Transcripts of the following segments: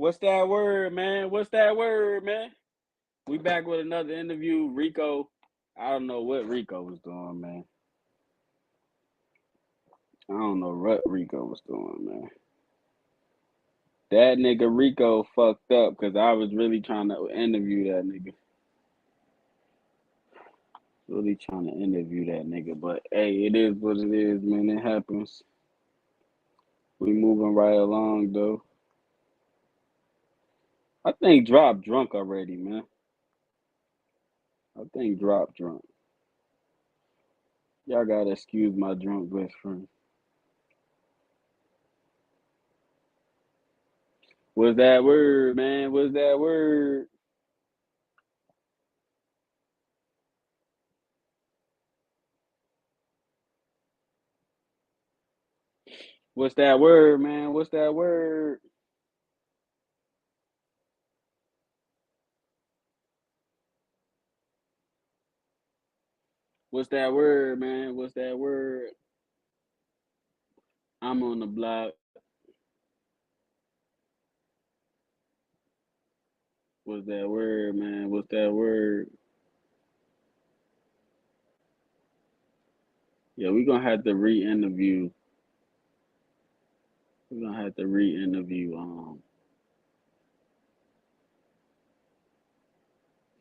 What's that word, man? What's that word, man? We back with another interview. Rico, I don't know what Rico was doing, man. I don't know what Rico was doing, man. That nigga Rico fucked up because I was really trying to interview that nigga. Really trying to interview that nigga. But hey, it is what it is, man. It happens. We moving right along though. I think Drop drunk already, man. I think Drop drunk. Y'all gotta excuse my drunk best friend. What's that word, man? What's that word? What's that word, man? What's that word? What's that word, man? What's that word? I'm on the block. What's that word, man? What's that word? Yeah, we're gonna have to re-interview. We're gonna have to re-interview.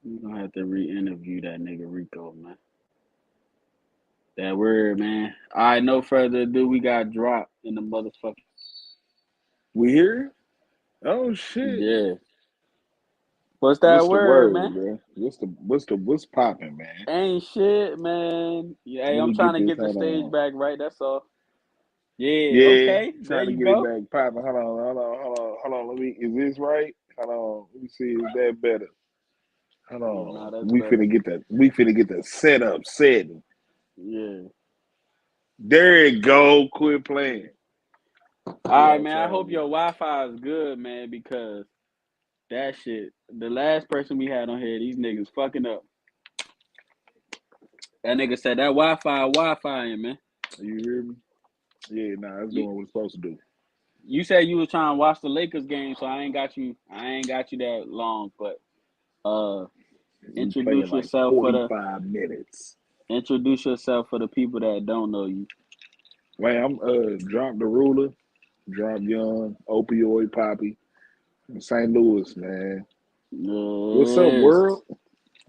We're gonna have to re-interview that nigga Rico, man. That word, man. All right, no further ado. We got dropped in the motherfucker. We here? Oh shit! Yeah. What's that What's the word, word, man? bro? What's popping, man? Ain't shit, man. Yeah, hey, Let I'm me trying get to this. get the Hold stage on. back right. That's all. Yeah. Yeah, Okay. There trying to you get it go. back popping. Hold on. Let me. Is this right? Hold on. Let me see. Is that better? Hold Yeah, nah, on. that's We better. finna get that. We finna get the setup setting. Yeah. There it go. Quit playing. All You know what right, I'm man. I hope saying? your Wi-Fi is good, man, because that shit. The last person we had on here, these niggas fucking up. That nigga said that Wi-Fi, man. You hear me? Yeah, nah, it's You doing what it's supposed to do. you said you was trying to watch the Lakers game, so I ain't got you. I ain't got you that long, but uh, We playing introduce like yourself for the 45 minutes. introduce yourself for the people that don't know you. Man, I'm drop the ruler, drop young, opioid poppy, from St. Louis, man. What's up, Yes. world?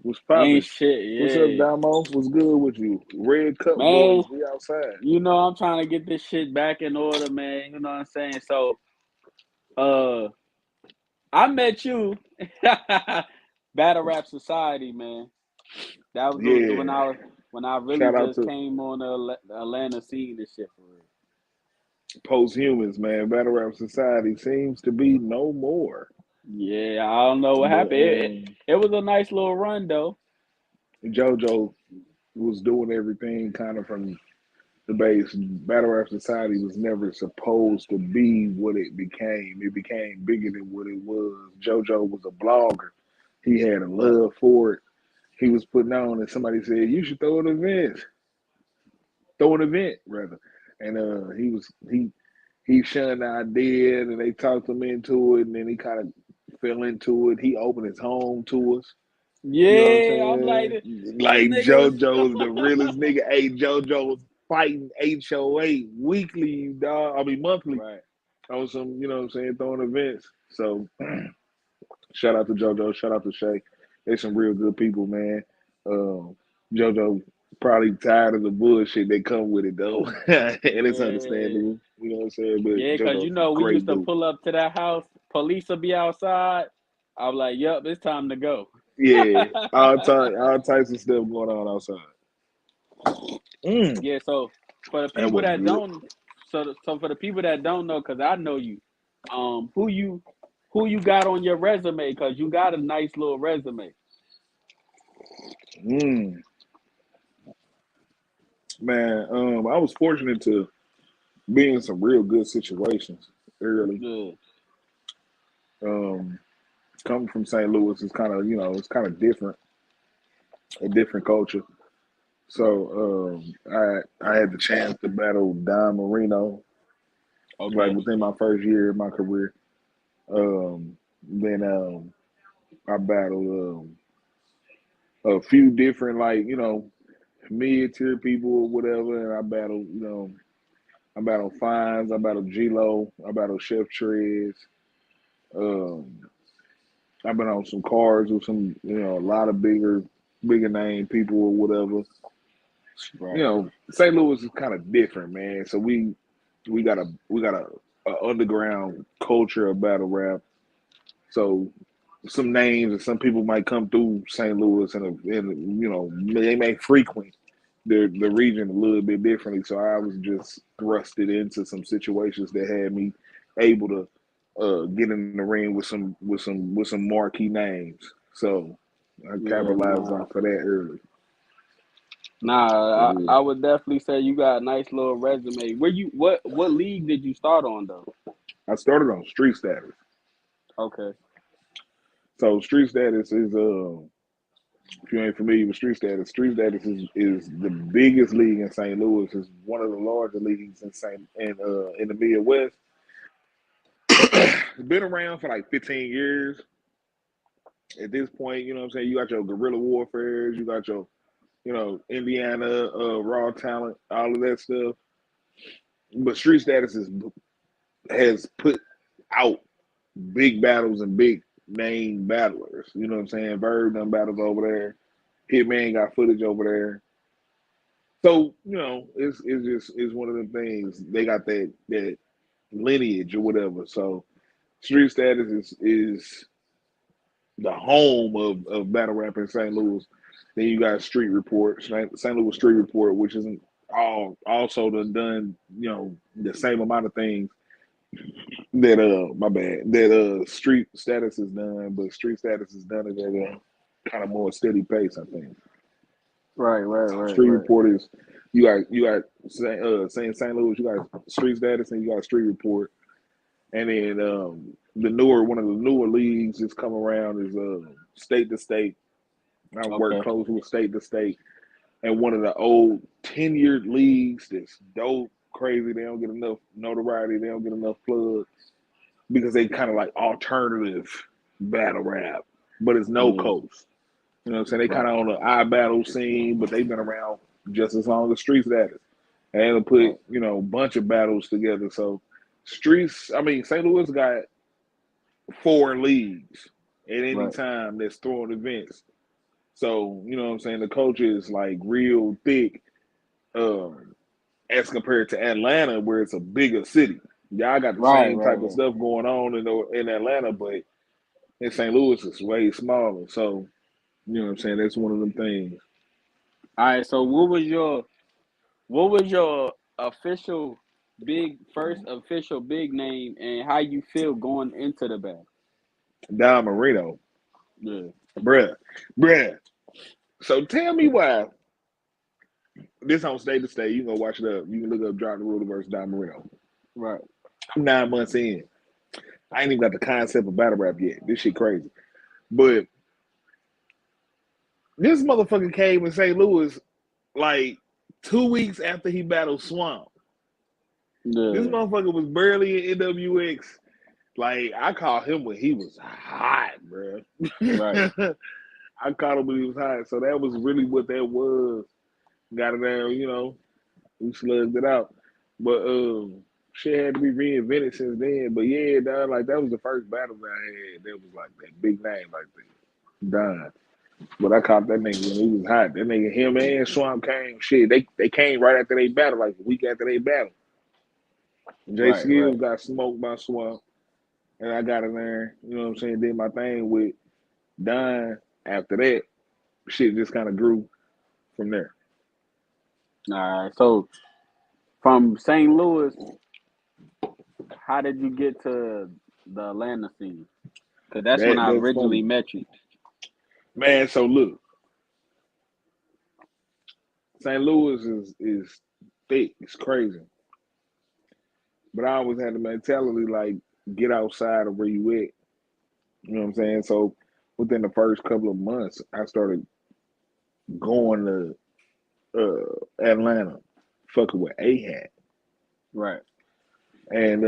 What's Ain't popping? shit, What's up, yeah. Damo? What's good with you? Red Cup Man, boys, we outside. you know I'm trying to get this shit back in order, man. You know what I'm saying? So, uh, I met you, Battle Rap Society, man. That was when Yeah. I really Shout out just to came on the Atlanta scene and shit for real. Posthumans, man. Battle Rap Society seems to be no more. Yeah, I don't know what But happened. It was a nice little run though. JoJo was doing everything kind of from the base. Battle Rap Society was never supposed to be what it became. It became bigger than what it was. JoJo was a blogger. He had a Right. love for it. He was putting on, and somebody said, "You should throw an event rather." And he shunned the idea, and they talked him into it, and then he kind of fell into it. He opened his home to us. You know what I'm Yeah, I'm like saying? this Like nigga was. JoJo's the realest nigga. Hey, JoJo was fighting HOA weekly, dog. I mean monthly Right. on some, you know what I'm saying, throwing events. So shout out to JoJo, shout out to Shay. They're some real good people, man. Um, JoJo probably tired of the bullshit that come with it though. And it's Yeah. understandable. You know what I'm saying? But Yeah, cause JoJo's you a know we great used to dude. pull up to that house. Police will be outside. I was like, "Yup, it's time to go." Yeah. All types of stuff going on outside. Mm, Yeah. So for the that people was that good. don't, so for the people that don't know, cause I know you, who you got on your resume? Cause you got a nice little resume. Mm. Man, I was fortunate to be in some real good situations early. Good. Um, Coming from St. Louis is kind of, it's kind of different, a different culture. Right. So I had the chance to battle Don Marino like Okay. within my first year of my career. Um, Then I battled a few different like mid tier people or whatever, and I battled Fines, I battled G Lo, I battled Chef Trez. Um, I've been on some cards with some a lot of bigger name people or whatever. Right. St. Louis is kind of different, man. So we got a underground culture of battle rap. So some names and some people might come through St. Louis and they may frequent the region a little bit differently. So I was just thrusted into some situations that had me able to get in the ring with some marquee names. So I Yeah, capitalized nah. off of that early. Nah, So I would definitely say you got a nice little resume. Where you what league did you start on though? I started on street status. Okay. So street status is if you ain't familiar with street status is the biggest league in St. Louis. It's one of the larger leagues in the Midwest. It's been around for like 15 years. At this point, you know what I'm saying? You got your guerrilla warfares, you got your, Indiana raw talent, all of that stuff. But street status has put out big battles and big name battlers. You know what I'm saying? Bird done battles over there. Hitman got footage over there. So, it's one of the things. They got that lineage or whatever. So street status is the home of battle rap in St. Louis. Then you got Street Report, St. Louis Street Report, which isn't all also done the same amount of things that my bad that Street Status is done, but Street Status is done at a kind of more steady pace, I think. Right, right, right, Street right. Report is you got St. Louis, you got Street Status and you got Street Report, and then one of the newer leagues that's come around is State to State. I work Okay. close with State to State, and one of the old tenured leagues that's dope, crazy. They don't get enough notoriety. They don't get enough plug because they kind of like alternative battle rap, but it's no Yeah. coast. You know what I'm saying? They kind Right, of on the I battle scene, but they've been around just as long as Streets that is. And to right, put, a bunch of battles together. So St. Louis got four leagues at any right, time that's throwing events. So, you know what I'm saying? The culture is like real thick um, as compared to Atlanta, where it's a bigger city. Y'all got the right, same right, type of right. stuff going on in Atlanta, but in St. Louis, it's way smaller. So, you know what I'm saying? That's one of them things. All right. So what was your official big first official big name and how you feel going into the battle? Don Marino, Yeah. bruh, bruh. So tell me why this on State to State. You can go watch it up. You can look up Drop the Rula versus Don Marino. Right. I'm 9 months in. I ain't even got the concept of battle rap yet. This shit crazy. But this motherfucker came in St. Louis like 2 weeks after he battled Swamp. This Yeah. motherfucker was barely in NWX. Like I caught him when he was hot, bro. Right. I caught him when he was hot. So that was really what that was. Got it there, we slugged it out. But shit had to be reinvented since then. But yeah, dog, like that was the first battle that I had that was like that big name like that. Don. But I caught that nigga when he was hot. That nigga, him and Swamp came. Shit, they came right after they battle, like a week after they battle. Jay Right. Right. Skills got smoked by Swamp, and I got in there. You know what I'm saying? Did my thing with Don. After that, shit just kind of grew from there. All right. So from St. Louis, how did you get to the Atlanta scene? Because that's when I That's originally funny, met you. man. So look, St. Louis is thick. It's crazy, but I always had the mentality like get outside of where you at. You know what I'm saying? So within the first couple of months, I started going to Atlanta, fucking with A Hat, Right. and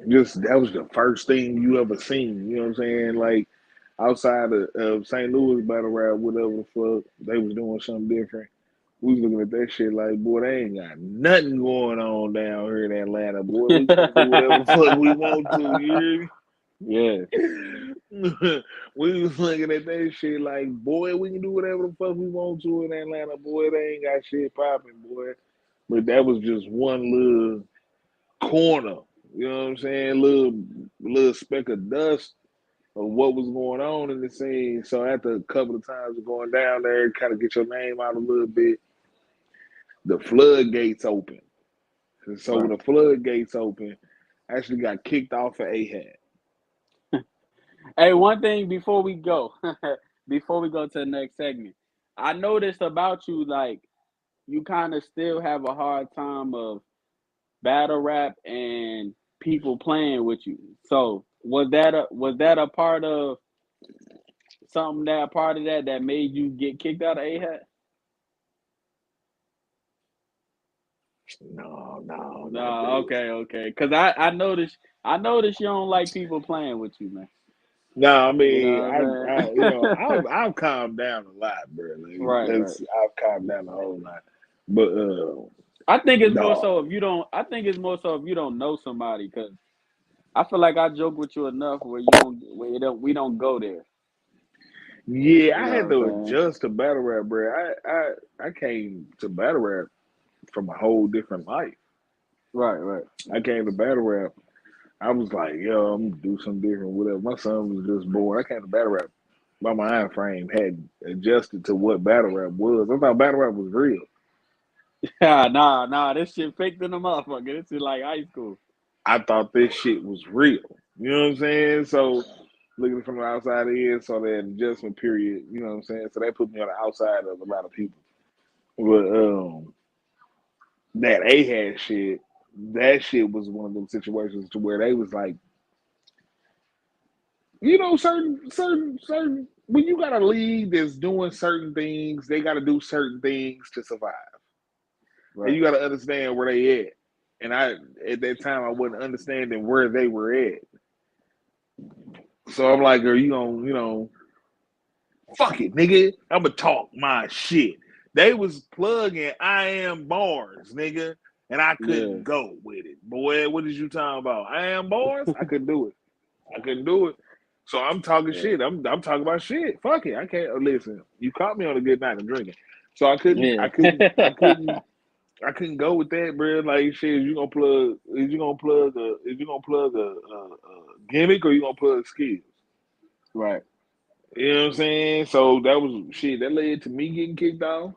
Just that was the first thing you ever seen. You know what I'm saying? Like outside of St. Louis battle rap, whatever the fuck, they was doing something different. We was looking at that shit like, boy, they ain't got nothing going on down here in Atlanta. Boy, we gonna do whatever the fuck we want to. You hear me? Yeah, We was looking at that shit like, boy, we can do whatever the fuck we want to in Atlanta. Boy, they ain't got shit popping, boy. But that was just one little corner. You know what I'm saying? Little speck of dust of what was going on in the scene. So after a couple of times of going down there, kind of get your name out a little bit, the floodgates open. So when right. the floodgates open, I actually got kicked off of AHAT. Hey, one thing before we go, before we go to the next segment, I noticed about you, like you kind of still have a hard time of battle rap and people playing with you. So was that a part of something that part of that made you get kicked out of A hat? No, no, not No, that. okay. Cause I noticed you don't like people playing with you, man. No, I You mean, know what I'm I've calmed down a lot, bro. Like, right. I've calmed down a whole lot. But I think it's more so no, if you don't. I think it's more so if you don't know somebody, because I feel like I joke with you enough where you don't, where you don't, we don't go there. yeah, You I know had what to I'm saying? adjust to battle rap, bro. I came to battle rap from a whole different life. Right. I came to battle rap. I was like, yo, I'm gonna do something different, whatever. My son was just born. I came to battle rap. My mind frame had adjusted to what battle rap was. I thought battle rap was real. Yeah, nah. This shit faked in the motherfucker. This is like high school. I thought this shit was real. You know what I'm saying? So looking from the outside in, so that adjustment period, you know what I'm saying? So that put me on the outside of a lot of people. But that A shit, that shit was one of them situations to where they was like, certain when you got a league that's doing certain things, they gotta do certain things to survive. And Right. you gotta understand where they at. And I at that time I wasn't understanding where they were at. So I'm like, are you gonna, fuck it, nigga. I'ma talk my shit. They was plugging I am bars, nigga, and I Yeah. couldn't go with it. Boy, what is you talking about? I am bars? I couldn't do it. I couldn't do it. So I'm talking Yeah. shit. I'm talking about shit. Fuck it. I can't listen. You caught me on a good night of drinking. So I couldn't I Yeah. couldn't I couldn't I couldn't go with that, bro. Like shit, is you gonna plug a gimmick or you gonna plug skills? Right. You know what I'm saying? So that was shit. That led to me getting kicked off.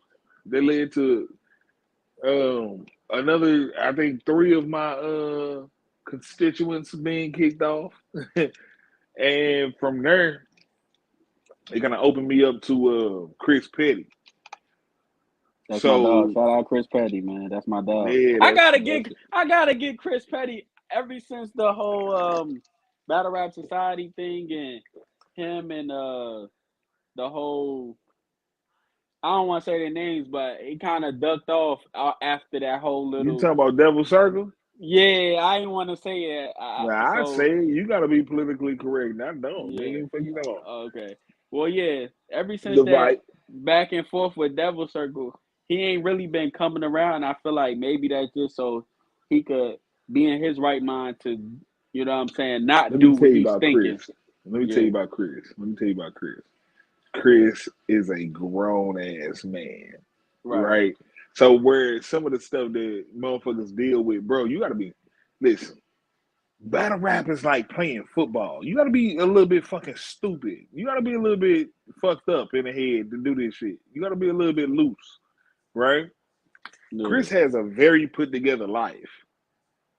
That led to another. I think three of my constituents being kicked off, and from there, it kind of opened me up to Chris Petty. That's my dog. So Shout out Chris Petty, man. That's my dog. yeah, I gotta get I gotta get Chris Petty ever since the whole Battle Rap Society thing and him and the whole, I don't want to say their names, but he kind of ducked off after that whole you little. talking about Devil Circle? Yeah, I didn't want to say it. Nah, I So say you gotta be politically correct. I don't, yeah, nigga. Fuck you talking about? okay. Well, yeah. Ever since The that fight. back and forth with Devil Circle, he ain't really been coming around. I feel like maybe that's just so he could be in his right mind to, you know what I'm saying, not Let me do tell what you he's about thinking. Chris. Let me tell you Yeah. about Chris. Let me tell you about Chris. Chris is a grown ass man, Right. right? So where some of the stuff that motherfuckers deal with, bro, you gotta be listen. Battle rap is like playing football. You gotta be a little bit fucking stupid. You gotta be a little bit fucked up in the head to do this shit. You gotta be a little bit loose, right? Yeah. Chris has a very put together life.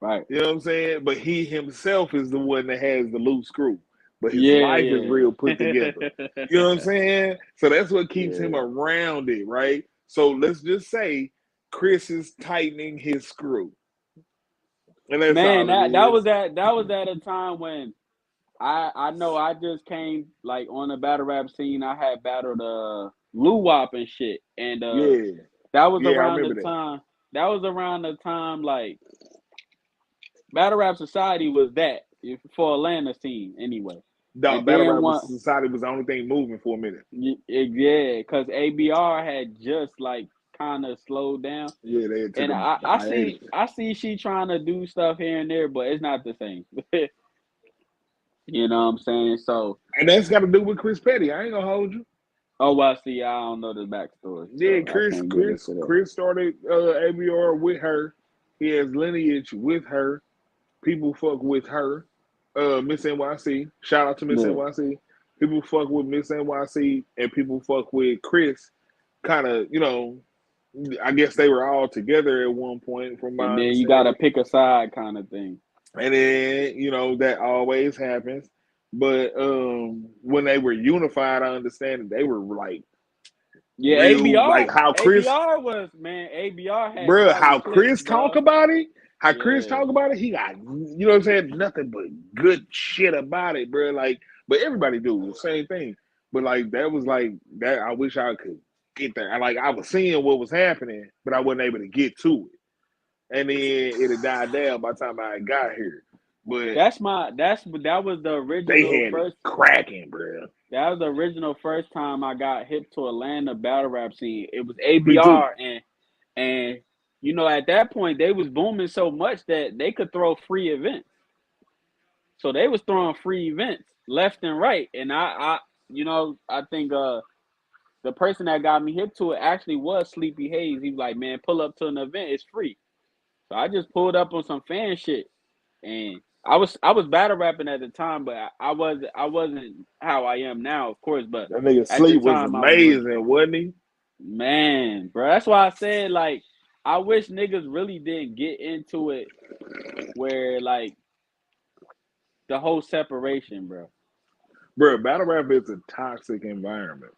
Right. You know what I'm saying? But he himself is the one that has the loose screw. But his life is Yeah. real put together. You know what I'm saying? So that's what keeps him Yeah. around it, right? So let's just say Chris is tightening his screw. And that's Man, all it that is. was at a time when I know I just came like on the battle rap scene. I had battled Lou Wop and shit, and Yeah. that was Yeah, I around the remember that. time. That was around the time like Battle Rap Society was that for Atlanta's team anyway. No, And Battle then Rap one, Society was the only thing moving for a minute. yeah, because ABR had just like kind of slowed down. Yeah, they took And a I see hiatus. I see she trying to do stuff here and there, but it's not the same. You know what I'm saying? So, And that's got to do with Chris Petty. I ain't gonna hold you. oh well, see, I don't know the backstory, Yeah, so I can't get into that. Chris started ABR with her. He has lineage with her. People fuck with her. Miss NYC. Shout out to Miss Yeah, NYC. People fuck with Miss NYC and people fuck with Chris. Kind of, I guess they were all together at one point, from and my then you gotta understanding. pick a side kind of thing. And then, that always happens. But when they were unified, I understand that they were like Yeah, real, like ABR was man. ABR had bruh, carbon how clips, Chris talk bro. about it, Yeah, he got, what I'm saying, nothing but good shit about it, bruh. Like, but everybody do the same thing. But like, that was like that. I wish I could get there. I was seeing what was happening, but I wasn't able to get to it. And then it had died down by the time I got here. But that was the they original had it first. cracking, bruh. That was the original first time I got hip to Atlanta battle rap scene. It was Me too. ABR and at that point they was booming so much that they could throw free events. So they was throwing free events left and right. And I think the person that got me hip to it actually was Sleepy Hayes. He was like, man, pull up to an event, it's free. So I just pulled up on some fan shit, and I was battle rapping at the time, but I wasn't how I am now, of course. But That nigga at the Sleep was time, I was really, amazing, wasn't he? man, bro. That's why I said like I wish niggas really didn't get into it where like the whole separation, bro. Bro, battle rap is a toxic environment.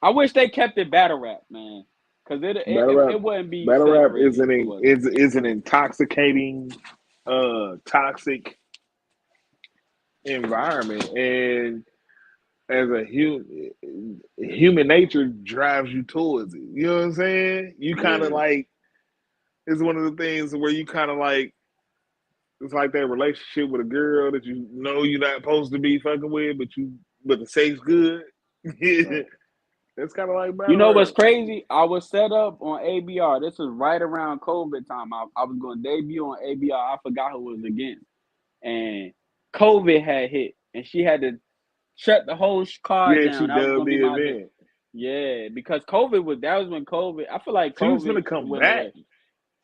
I wish they kept it battle rap, man, because it it, Battle it, rap, it wouldn't be battle rap separated if it wasn't. is an intoxicating, toxic environment, and as a human nature drives you towards it. You know what I'm saying? You kind of Yeah, like, it's one of the things where you kind of like, it's like that relationship with a girl that you know you're not supposed to be fucking with, but the sex good. right. That's kind of like You battle know what's rap. crazy? I was set up on ABR. This was right around COVID time. I was going to debut on ABR. I forgot who it was against. And COVID had hit. And she had to shut the whole card Yeah, she down. That was dubbed going to be the my event. yeah, because that was when COVID, I feel like She was gonna COVID come went back. away.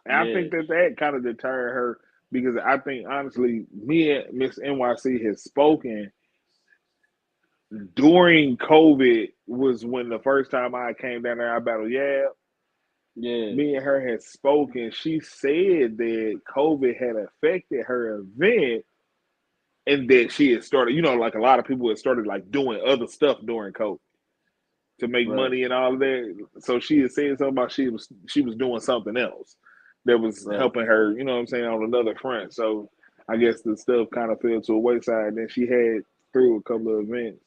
And I Yeah, think that kind of deterred her, because I think honestly, me and Miss NYC has spoken during COVID, was when the first time I came down there, I battled. Yeah, yeah, me and her had spoken. She said that COVID had affected her event, and that she had started, like a lot of people had started like doing other stuff during COVID to make right, money and all of that. So she had said something about she was doing something else that was right. helping her, you know what I'm saying, on another front. So I guess the stuff kind of fell to a wayside. Then she had through a couple of events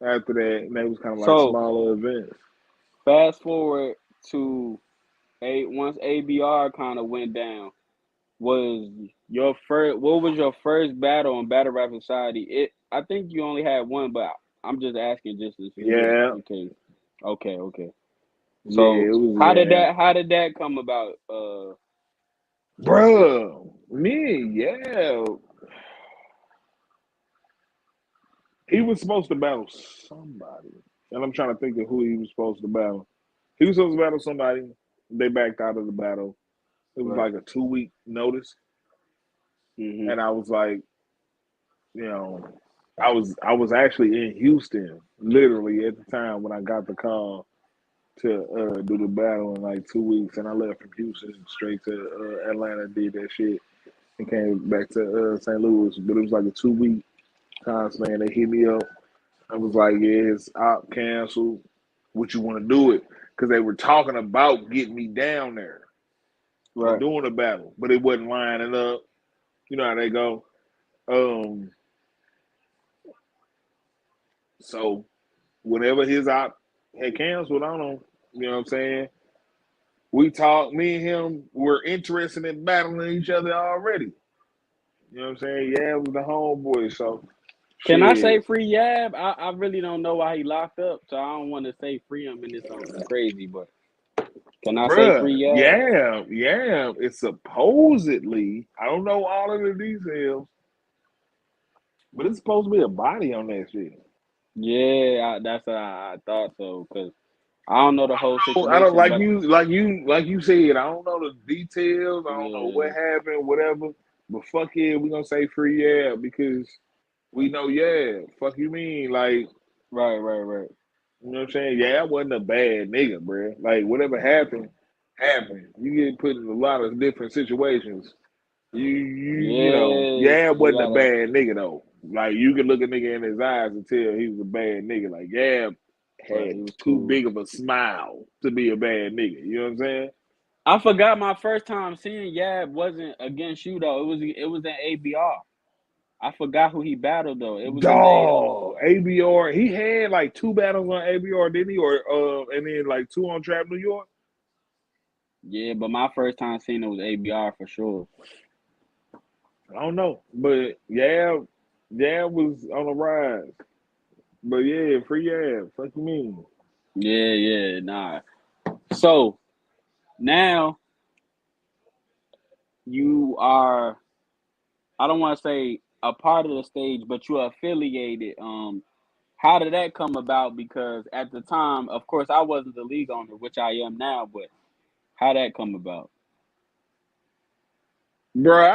after that, and they was kind of like So smaller events. fast forward to once ABR kind of went down. Was your first what was your first battle on Battle Rap Society? I think you only had one, but I'm just asking just Yeah, in case. Okay, okay. yeah, So it was, how did yeah. that come about? Bruh, me, yeah. He was supposed to battle somebody. And I'm trying to think of who he was supposed to battle. He was supposed to battle somebody. They backed out of the battle. It was Right. like a 2 week notice. Mhm. And I was like, you know, I was actually in Houston, literally at the time when I got the call to do the battle in like 2 weeks, and I left from Houston straight to Atlanta, did that shit, and came back to St. Louis. But it was like a 2 week time span. They hit me up. I was like, yeah, it's op canceled. What you want to do it? Because they were talking about getting me down there and Right. doing a battle, but it wasn't lining up. You know how they go. Um, so whenever his op had canceled on him, you know what I'm saying? We talked, me and him were interested in battling each other already. You know what I'm saying? Yeah, was the homeboy. So Can I say shit, free Yab? I really don't know why he locked up, so I don't want to say free him and it's on some crazy. But can I say free bruh. Yab? Yeah, yeah. It's supposedly, I don't know all of the details, but it's supposed to be a body on that shit. Yeah, that's what I thought so. Cause I don't know the whole I don't situation, but like you said. I don't know the details. I don't know what yeah, happened, whatever. But fuck it, we gonna say free yeah because we know yeah. Fuck you mean like right. you know what I'm saying? Yeah, I wasn't a bad nigga, bro. Like whatever happened, happened. You get put in a lot of different situations. You know, Yeah, yeah, you wasn't a gotta. bad nigga though. Like you could look a nigga in his eyes and tell he was a bad nigga. Like yeah, Right, had he was too cool. big of a smile to be a bad nigga. You know what I'm saying? I forgot my first time seeing Yab wasn't against you though. It was in ABR. I forgot who he battled though. It was in the Dog, ABR. He had like two battles on ABR, didn't he? Or and then like two on Trap New York. yeah, but my first time seeing it was ABR for sure. I don't know, but yeah, yeah was on the rise. But yeah, free yeah. Fuck you mean? Yeah, nah. So now you are, I don't want to say a part of the stage, but you're affiliated. How did that come about? Because at the time, of course, I wasn't the league owner, which I am now. But how that come about? Bro,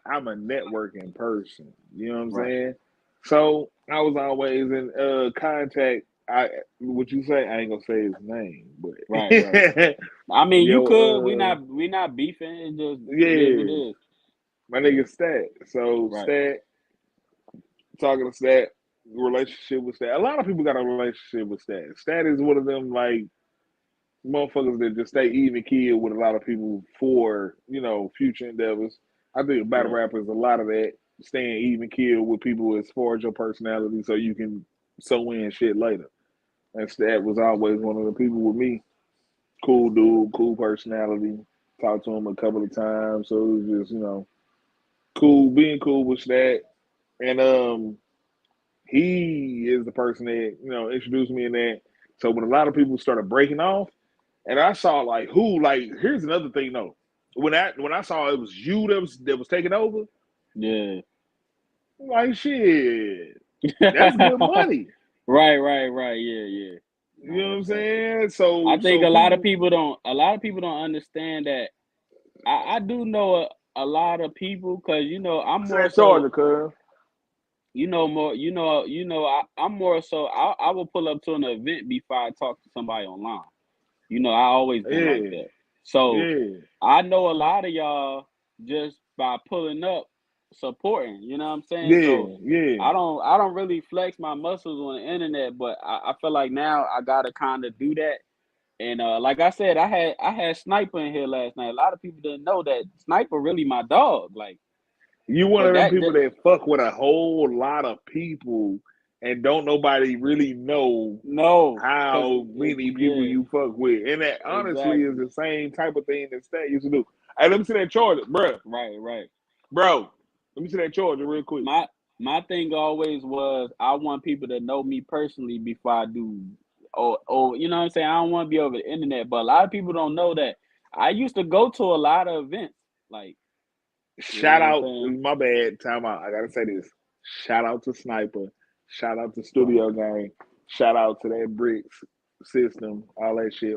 I'm a networking person. You know what I'm Right. saying? So I was always in contact. I what you say? I ain't gonna say his name, Right. but I mean, you could. yo, We not beefing. It just it is what it yeah, is. my Yeah. nigga Stat. So Right. Stat talking to Stat, relationship with Stat. A lot of people got a relationship with Stat. Stat is one of them like motherfuckers that just stay even keel with a lot of people for, you know, future endeavors. I think battle Right. rap is a lot of that, staying even keel with people as far as your personality so you can sew in shit later. And Stat was always one of the people with me. Cool dude, cool personality. Talked to him a couple of times. So it was just, you know, cool, being cool with Stat. And he is the person that, you know, introduced me in that. So when a lot of people started breaking off, and I saw like who like here's another thing though. When I saw it was you that was taking over, Yeah. I'm like shit, that's good money. Right. Yeah. You Nah, know what that's I'm fact. saying? I think So people a lot of people don't understand that. I do know a lot of people because I'm what's more that so charger, cuz? more I'm more so I will pull up to an event before I talk to somebody online. I always been like Yeah, that. So yeah, I know a lot of y'all just by pulling up, supporting. You know what I'm saying? So yeah, yeah. I don't really flex my muscles on the internet, but I feel like now I gotta kind of do that. And like I said, I had Sniper in here last night. A lot of people didn't know that Sniper really my dog. Like, You one but of them that, people that that fuck with a whole lot of people and don't nobody really know no, cause how many people yeah, you fuck with. And that honestly is exactly. the same type of thing that Stat used to do. Hey, let me see that charger, bro. Right. Bro, let me see that charger real quick. My thing always was I want people to know me personally before I do. Or you know what I'm saying? I don't want to be over the internet, but a lot of people don't know that I used to go to a lot of events. Like, you know Shout what I'm out, saying? my bad, time out. I gotta say this. Shout out to Sniper. Shout out to Right. Studio Gang. Shout out to that Bricks system, all that shit,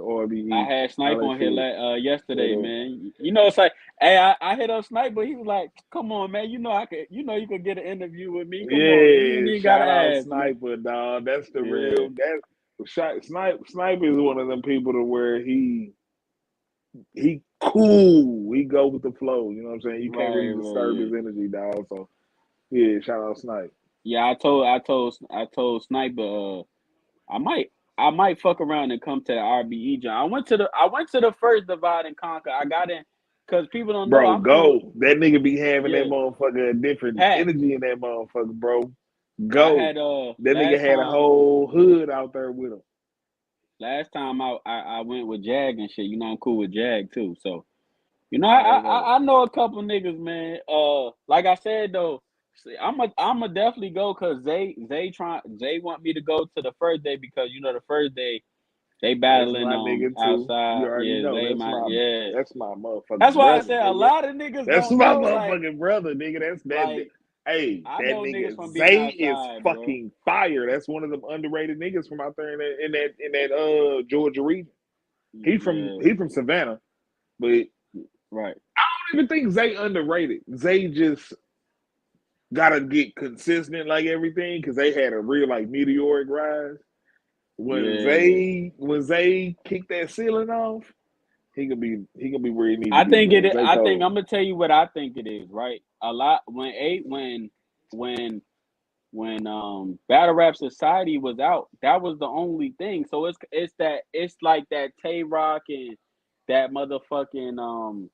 I RBE, had all Snipe that on here shit. yesterday, But man. It's like, hey, I hit up Snipe, but he was like, "Come on, man. I could. You could get an interview with me. Come on, you ain't yeah, even gotta shout out ask, man." Sniper, dog. That's the Yeah, real that Sniper is one of them people to where he cool. He go with the flow. You know what I'm saying? You can't really disturb yeah. his energy, dog. So yeah, shout out Snipe. Yeah, I told Sniper, I might fuck around and come to the RBE joint. I went to the first Divide and Conquer. I got in because people don't know Bro, I'm cool. go. That nigga be having that Yeah, motherfucker a different Pat. energy in that motherfucker, bro. I Go. had That nigga last had a time. whole hood out there with him. Last time I went with Jag and shit. I'm cool with Jag too. So I know a couple niggas, man. Like I said though, see, I'm a definitely go because Zay want me to go to the first day because the first day they That's battling my nigga too. You outside. already Yeah, know yeah. that's my That's motherfucking why I brother, said a nigga. lot of niggas That's don't my know. Like motherfucking brother, nigga. That's that. like Hey, I that know niggas nigga from being Zay is outside, bro. fucking fire. That's one of them underrated niggas from out there in that Georgia region. Yeah, He from Savannah, but I right. don't even think Zay underrated. Zay just gotta get consistent like everything because they had a real like meteoric rise. Yeah. When Zay kicked that ceiling off, he gonna be where he need to be, man. Zay I think Cole. I'm gonna tell you what I think it is. Right. A lot when Battle Rap Society was out, that was the only thing. So it's like that Tay Rock and that motherfucking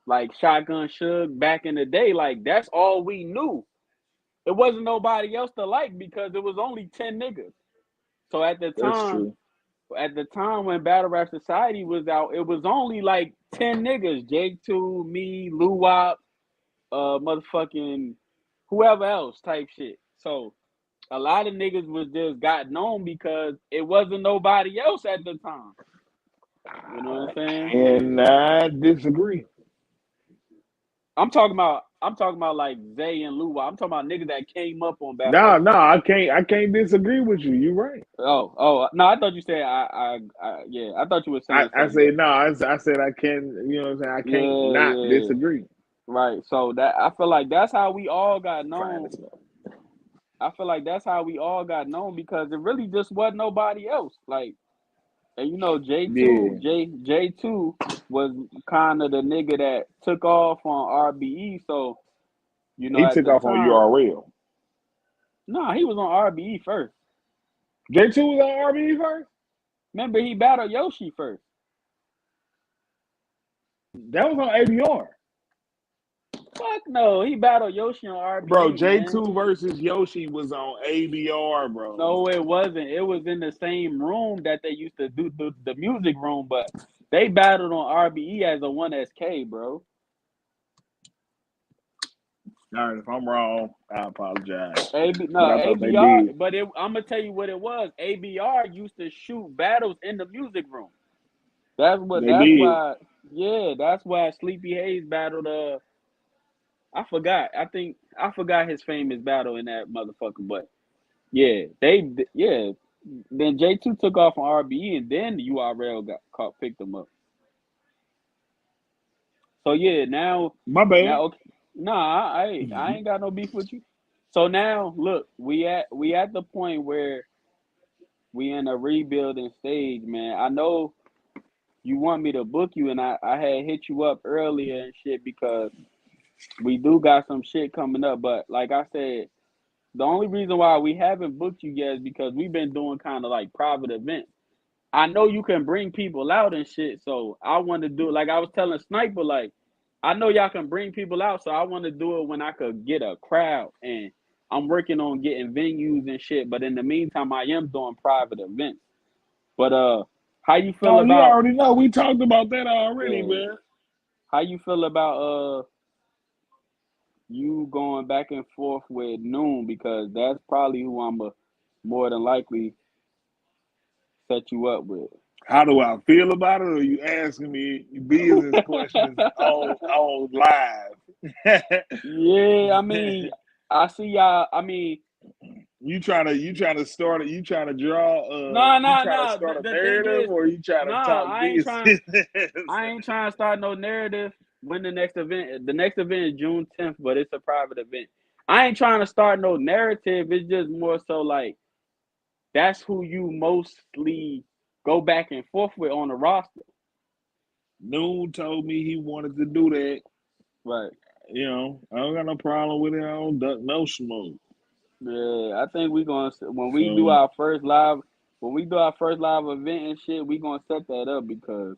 like Shotgun Suge back in the day. Like that's all we knew. It wasn't nobody else to like because it was only 10 niggas. So That's true. at the time when Battle Rap Society was out, it was only like 10 niggas. J2, me, Lou Wop, motherfucking whoever else type shit. So a lot of niggas was just got known because it wasn't nobody else at the time. You know what I'm saying? And I disagree. I'm talking about like Zay and Lou. I'm talking about niggas that came up on Battle Rap No, no, Society. I can't disagree with you. You're right. Oh, no, I thought you said yeah, I thought you were saying I something say else. no. I said I can. You know what I'm saying. I can't Yeah, not yeah. disagree. Right. So that I feel like that's how we all got Fine known. as well. I feel like that's how we all got known because it really just wasn't nobody else. Like, and Yeah, J2 was kind of the nigga that took off on RBE. So he at took the off on time, URL. nah, he was on RBE first. J2 was on RB first. Remember, he battled Yoshi first. That was on ABR. Fuck no, he battled Yoshi on Bro, RBE, man. J2 versus Yoshi was on ABR, bro. No, it wasn't. It was in the same room that they used to do the music room, but they battled on RBE as a 1SK, bro. All right, if I'm wrong, I apologize. But No, I thought they ABR, did. but I'm gonna tell you what it was. ABR used to shoot battles in the music room. They That's did. why that's why Sleepy Hayes battled I forgot. I forgot his famous battle in that motherfucker, but yeah. Then J2 took off on RBE and then the URL got caught picked him up. So yeah, My bad. now okay. Nah, I ain't got no beef with you. So now look, we at the point where we in a rebuilding stage, man. I know you want me to book you and I had hit you up earlier and shit because we do got some shit coming up, but like I said, the only reason why we haven't booked you yet is because we've been doing kind of like private events. I know you can bring people out and shit, so I want to do it. Like I was telling Sniper, like I know y'all can bring people out, so I want to do it when I could get a crowd. And I'm working on getting venues and shit, but in the meantime, I am doing private events. But how you feel Oh, you about already know. We talked about that already, uh, man. how you feel about you going back and forth with Noon because that's probably who I'm more than likely set you up with. How do I feel about it? Or are you asking me business questions on live? Yeah, I mean, I see y'all. I mean, You trying to start it? You trying to draw? no, You no, trying to no. start a The thing narrative, is, or you trying to nah, talk business? I ain't trying to start no narrative when the next event. The next event is June 10th, but it's a private event. I ain't trying to start no narrative. It's just more so like that's who you mostly go back and forth with on the roster. Noon told me he wanted to do that. Right. I don't got no problem with it. I don't duck no smoke. Yeah, I think we gonna So when we do our first live event and shit, we gonna set that up because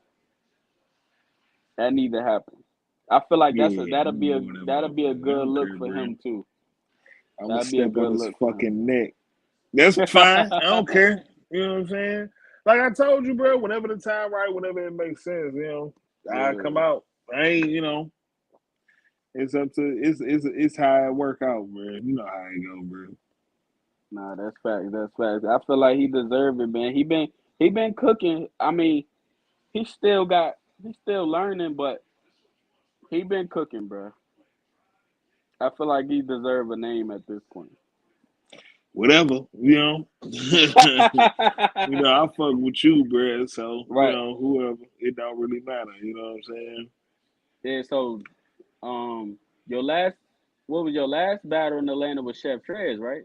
that need to happen. I feel like yeah, I'm gonna do whatever that'll the be a fuck. I good don't look care, for bro. him too. I'm gonna That'd be a step on good his look for fucking neck. That's fine. I don't care. You know what I'm saying? Like I told you, bro. Whenever the time right, whenever it makes sense, I come him. out. I ain't, it's up to it's how it work out, bro. You know how it go, bro. Nah, that's facts. That's facts. I feel like he deserved it, man. He been cooking. I mean, he's still learning, but he been cooking, bro. I feel like he deserve a name at this point. Whatever, I fuck with you, bro. So Right. whoever, it don't really matter. You know what I'm saying? Yeah. So, your last, what was your last battle in Atlanta with Chef Trez, right?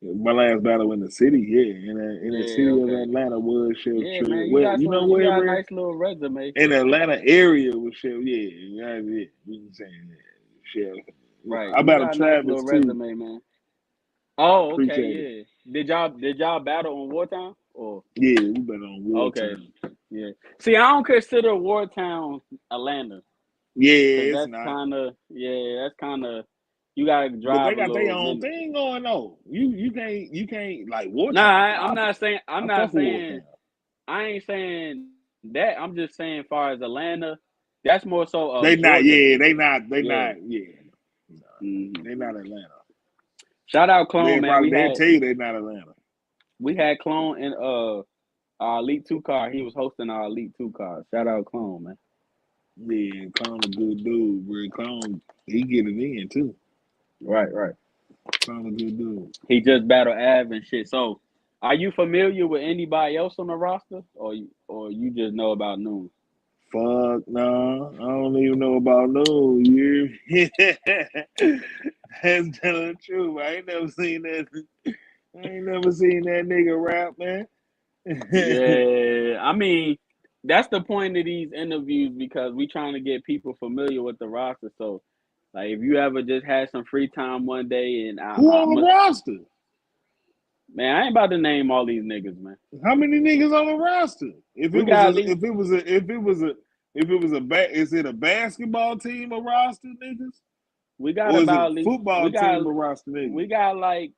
My last battle in the city, yeah, in the Yeah. city of Okay. Atlanta was Chef Yeah, Trey. man. You Well, got you know some. You where, got a bro? nice little resume. In the Atlanta area was Chef. Yeah, that's it. We can say that. Chef. Right. I You battled got a nice Travis little too. resume, man. Oh, okay. Appreciate it. Yeah. Did y'all battle on Wartime? Or Yeah, we been on okay. wartime. Yeah. See, I don't consider Wartown Atlanta because Yeah, it's that's not. kind of, yeah, that's kind of, you gotta But they drive a got their little own minute. thing going on. You can't like Nah, wartime I'm popping. not saying. I'm I not fuck with saying. wartime. I ain't saying that. I'm just saying, far as Atlanta, that's more so a They Georgia not. thing. Yeah, they not. They Yeah. not. Yeah, no, Hmm. they not Atlanta. Shout out Clone, man. They'll tell you they not Atlanta. We had Clone in our Elite Two car. He was hosting our Elite Two car. Shout out Clone, man. Yeah, Clown a good dude, bro. Clown, he get it in too. Right, right. Clown a good dude. He just battled Av and shit. So, are you familiar with anybody else on the roster, or you just know about Noon? Fuck no, I don't even know about no. You, that's telling the truth. I ain't never seen that. I ain't never seen that nigga rap, man. Yeah, I mean, that's the point of these interviews because we trying to get people familiar with the roster. So, like, if you ever just had some free time one day, and Who on the roster? man, I ain't about to name all these niggas, man. How many niggas on the roster? We got at least Is it a basketball team of roster niggas, we got or is it about a at least football we got team of roster niggas? we got like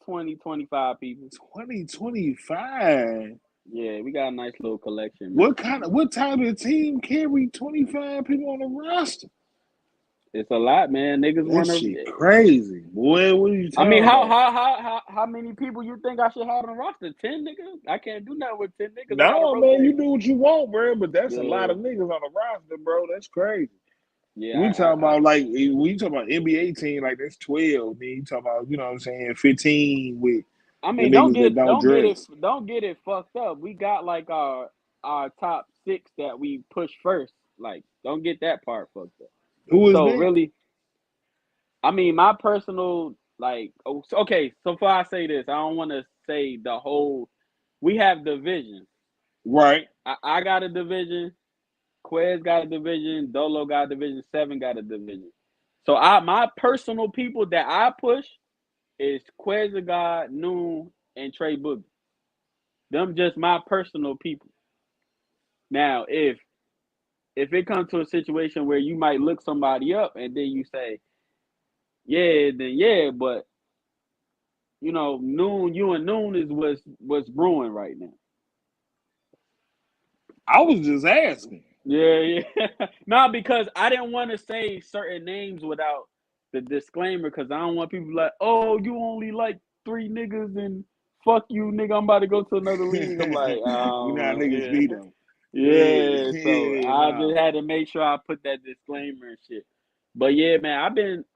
20-25 people. 2025. Yeah, we got a nice little collection, man. What type of team carry 25 people on the roster? It's a lot, man. Niggas That want shit to. crazy. Boy, what are you I mean, talking how about? how how how how many people you think I should have on the roster? 10 niggas? I can't do nothing with 10 niggas. I gotta No, man, you rotate. do what you want, bro, but that's a lot Yeah, of niggas on the roster, bro. That's crazy. yeah. We talking about like when you talk about NBA team, like that's 12. Then you talk about, you know what I'm saying, 15 with I the mean, don't niggas that get don't don't get it dress. don't get it fucked up. We got like our top six that we push first. Like, don't get that part fucked up. Who is So that? really, I mean, my personal like. Okay, so before I say this, I don't want to say the whole. We have divisions. Right. I got a division. Quez got a division. Dolo got a division. Seven got a division. So my personal people that I push is Quez God, Noon, and Trey Boogie. Them just my personal people. Now, if it comes to a situation where you might look somebody up and then you say, yeah, then yeah, but Noon, you and Noon is what's brewing right now. I was just asking. Yeah, yeah. Not because I didn't want to say certain names without the disclaimer because I don't want people like, oh, you only like three niggas and fuck you, nigga. I'm about to go to another league. I'm like, You know how oh, niggas yeah, be though. Yeah, yeah. So yeah, I nah. just had to make sure I put that disclaimer and shit. But yeah, man,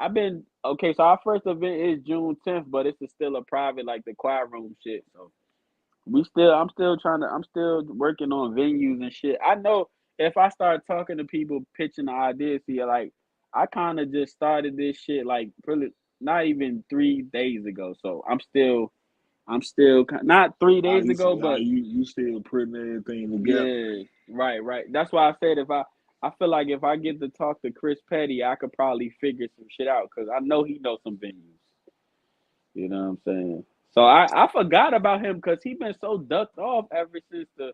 I've been okay. So our first event is June 10th, but it's still a private, like the choir room shit. So I'm still working on venues and shit. I know if I start talking to people, pitching the ideas here, like I kind of just started this shit like really not even 3 days ago. So I'm still not 3 days ago, but You still putting everything together. yeah, right, right. That's why I said I feel like if I get to talk to Chris Petty, I could probably figure some shit out because I know he knows some venues. You know what I'm saying? So I forgot about him because he been so ducked off ever since the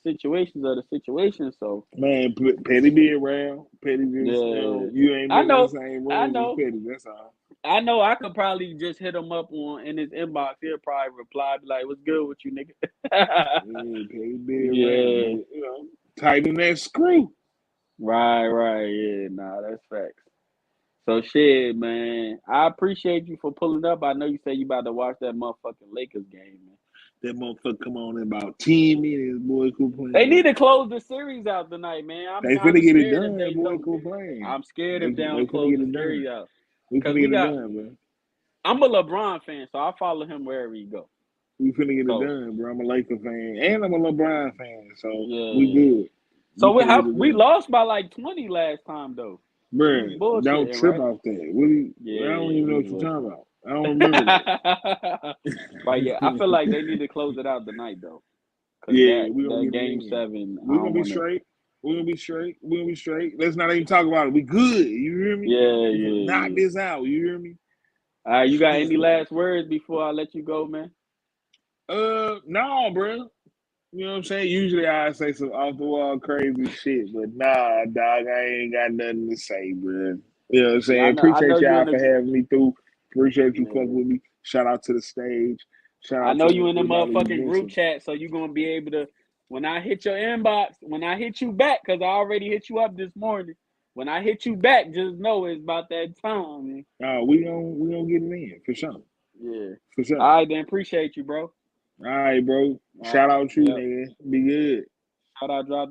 situations of the situation. So Man, Petty be around. Petty just, yeah, you ain't I been in the know, same I room as know, Petty. That's all. I know. I could probably just hit him up on in his inbox. He'll probably reply, be like, "What's good with you, nigga?" Yeah, Petty be around, Yeah, but. Tighten that screw. Right. Yeah, nah, that's facts. So shit, man. I appreciate you for pulling up. I know you say you about to watch that motherfucking Lakers game, man. That motherfucker come on in about 10 minutes, boy, quit They need playing. to close the series out tonight, man. I'm They I'm finna get it scared if done, they boy, don't. quit playing. I'm scared They if they don't finna close get the it done. series out. We Cause finna we get it got. done, bro. I'm a LeBron fan, so I follow him wherever he go. We finna get it So done, bro. I'm a Laker fan and I'm a LeBron fan, so we yeah. good. So We finna get it we done. lost by like 20 last time though. We was Bruh, don't bullshitting, trip right? off that. What do you, I don't Yeah, even know we what you're talking bullshit. about. I don't remember But yeah, I feel that. like they need to close it out tonight though, cause Yeah, that we gonna that get it game in. 7, I We gonna don't be want to. straight. We gonna be straight. We gonna be straight. Let's not even talk about it. We good. You hear me? We finna knock Yeah. this out. You hear me? All right, you got any last words before I let you go, man? No, bro. You know what I'm saying? Usually I say some off the wall crazy shit, but nah, dog, I ain't got nothing to say, bro. You know what I'm Yeah, saying? I know Appreciate you y'all in for the. having me through. Appreciate you fucking Yeah. with me. Shout out to the stage. Shout I out know to you in the everybody who motherfucking group listened. chat, so you gonna be able to. When I hit your inbox, when I hit you back, cause I already hit you up this morning. When I hit you back, just know it's about that time, man. We gonna get it in for sure. Yeah. For All sure. right, then appreciate you, bro. All right, bro. All Shout right. out you, Yep. nigga. Be good. Shout out, drop the